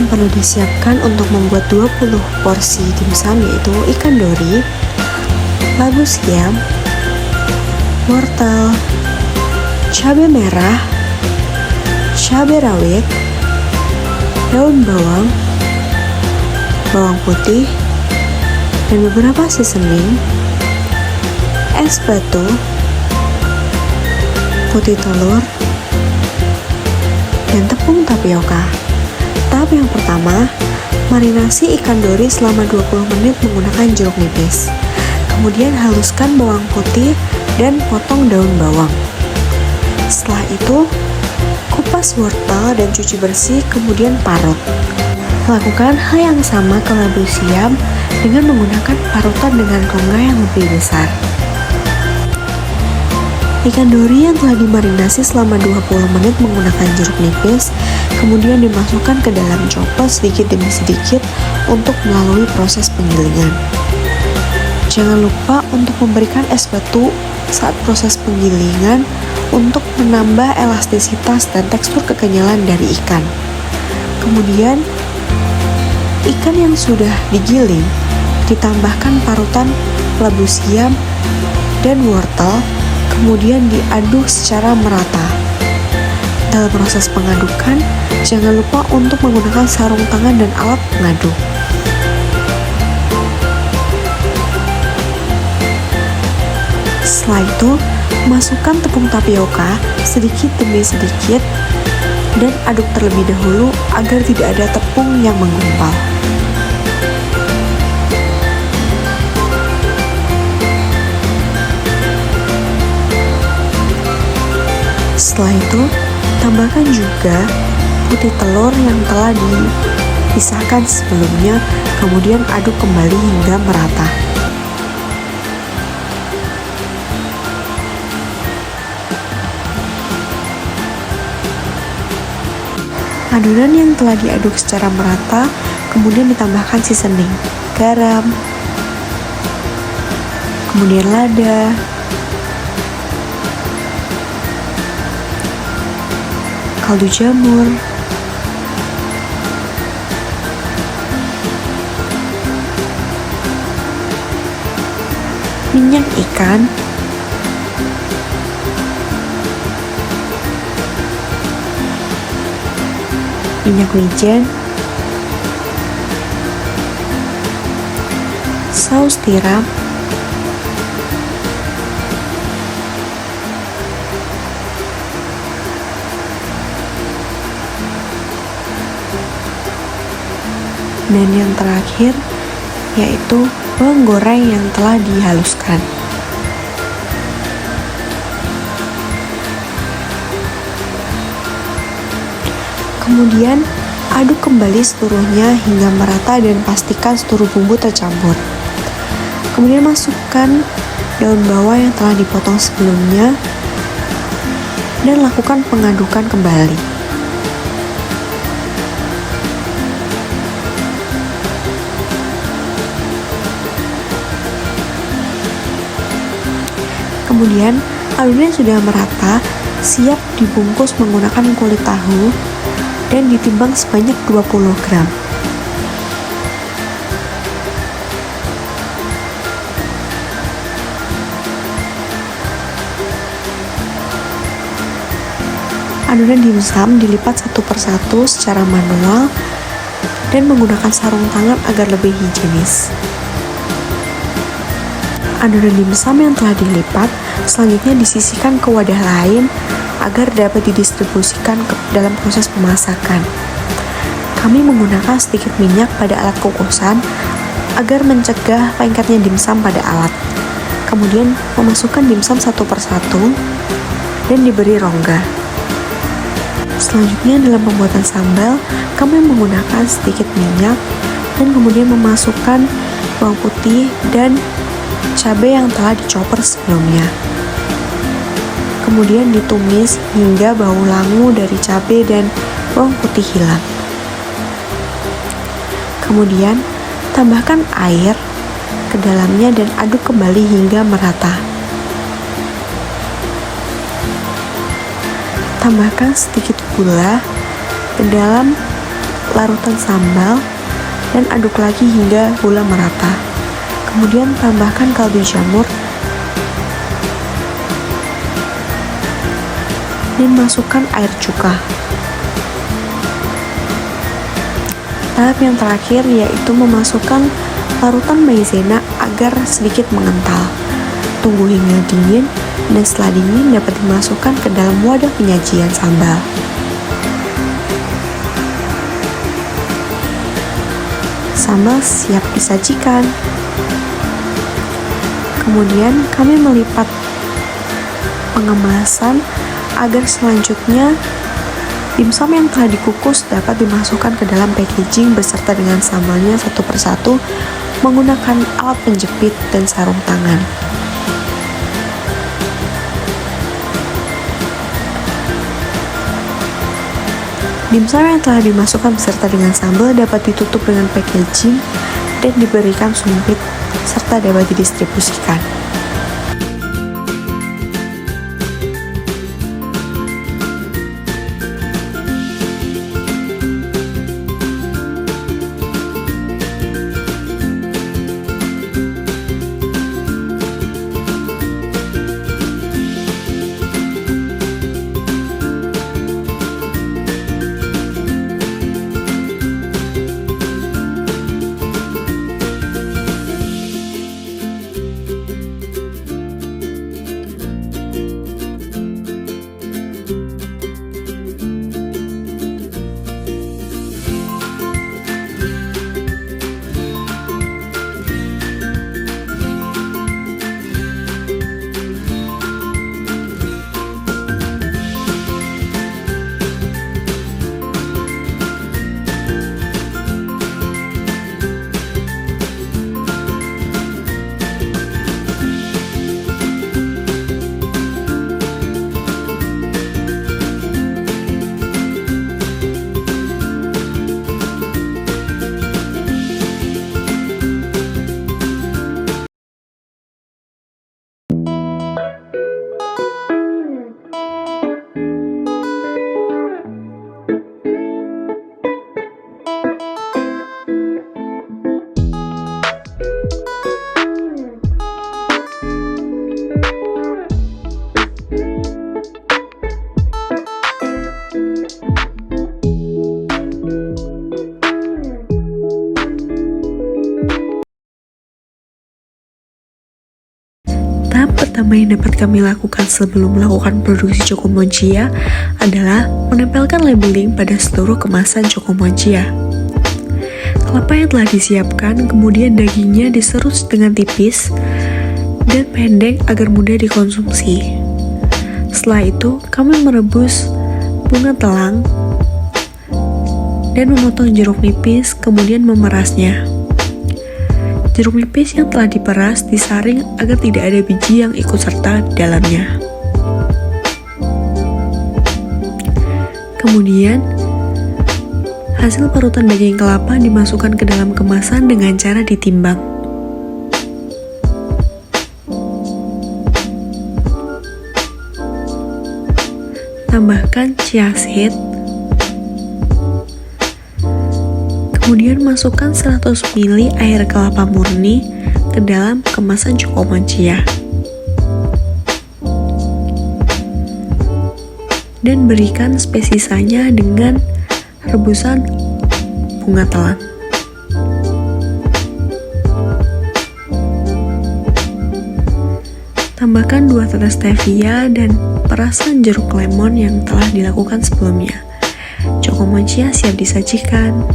yang perlu disiapkan untuk membuat 20 porsi dimsum yaitu ikan dori, labu siam, wortel, cabai merah, cabai rawit, daun bawang, bawang putih, dan beberapa seasoning, es batu, putih telur, dan tepung tapioka. Tahap yang pertama, marinasi ikan dori selama 20 menit menggunakan jeruk nipis. Kemudian haluskan bawang putih dan potong daun bawang. Setelah itu, kupas wortel dan cuci bersih, kemudian parut. Lakukan hal yang sama ke labu siam dengan menggunakan parutan dengan rongga yang lebih besar. Ikan dori yang telah dimarinasi selama 20 menit menggunakan jeruk nipis, kemudian dimasukkan ke dalam chopper sedikit demi sedikit untuk melalui proses penggilingan. Jangan lupa untuk memberikan es batu saat proses penggilingan untuk menambah elastisitas dan tekstur kekenyalan dari ikan. Kemudian, ikan yang sudah digiling ditambahkan parutan labu siam dan wortel, kemudian diaduk secara merata. Dalam proses pengadukan, jangan lupa untuk menggunakan sarung tangan dan alat pengaduk. Setelah itu, masukkan tepung tapioka sedikit demi sedikit dan aduk terlebih dahulu agar tidak ada tepung yang menggumpal. Setelah itu, tambahkan juga putih telur yang telah dipisahkan sebelumnya, kemudian aduk kembali hingga merata. Adonan yang telah diaduk secara merata, kemudian ditambahkan seasoning, garam, kemudian lada, kaldu jamur, minyak ikan, minyak wijen, saus tiram, dan yang terakhir yaitu bawang goreng yang telah dihaluskan. Kemudian aduk kembali seluruhnya hingga merata dan pastikan seluruh bumbu tercampur. Kemudian masukkan daun bawang yang telah dipotong sebelumnya dan lakukan pengadukan kembali. Kemudian adonan sudah merata, siap dibungkus menggunakan kulit tahu dan ditimbang sebanyak 20 gram. Adonan dimsum dilipat satu persatu secara manual dan menggunakan sarung tangan agar lebih higienis. Adonan dimsum yang telah dilipat selanjutnya disisihkan ke wadah lain agar dapat didistribusikan dalam proses pemasakan. Kami menggunakan sedikit minyak pada alat kukusan agar mencegah lengketnya dimsum pada alat. Kemudian memasukkan dimsum satu persatu dan diberi rongga. Selanjutnya dalam pembuatan sambal, kami menggunakan sedikit minyak dan kemudian memasukkan bawang putih dan cabai yang telah dicoper sebelumnya. Kemudian ditumis hingga bau langu dari cabai dan bawang putih hilang. Kemudian tambahkan air ke dalamnya dan aduk kembali hingga merata. Tambahkan sedikit gula ke dalam, parutan sambal dan aduk lagi hingga gula merata. Kemudian tambahkan kaldu jamur dan masukkan air cuka. Tahap yang terakhir yaitu memasukkan parutan maizena agar sedikit mengental. Tunggu hingga dingin, dan setelah dingin dapat dimasukkan ke dalam wadah penyajian sambal. Sambal siap disajikan. Kemudian kami melipat pengemasan agar selanjutnya dimsum yang telah dikukus dapat dimasukkan ke dalam packaging beserta dengan sambalnya satu persatu menggunakan alat penjepit dan sarung tangan. Dimsum yang telah dimasukkan beserta dengan sambal dapat ditutup dengan packaging dan diberikan sumpit serta dapat didistribusikan. Tahap pertama yang dapat kami lakukan sebelum melakukan produksi Chocomonchia adalah menempelkan labeling pada seluruh kemasan Chocomonchia. Kelapa yang telah disiapkan, kemudian dagingnya diserut dengan tipis dan pendek agar mudah dikonsumsi. Setelah itu, kami merebus bunga telang dan memotong jeruk nipis, kemudian memerasnya. Jeruk nipis yang telah diperas disaring agar tidak ada biji yang ikut serta di dalamnya. Kemudian, hasil parutan daging kelapa dimasukkan ke dalam kemasan dengan cara ditimbang. Tambahkan chia seed. Kemudian masukkan 100 ml air kelapa murni ke dalam kemasan Chocomonchia. Dan berikan spesisanya dengan rebusan bunga telang. Tambahkan 2 tetes stevia dan perasan jeruk lemon yang telah dilakukan sebelumnya. Chocomonchia siap disajikan.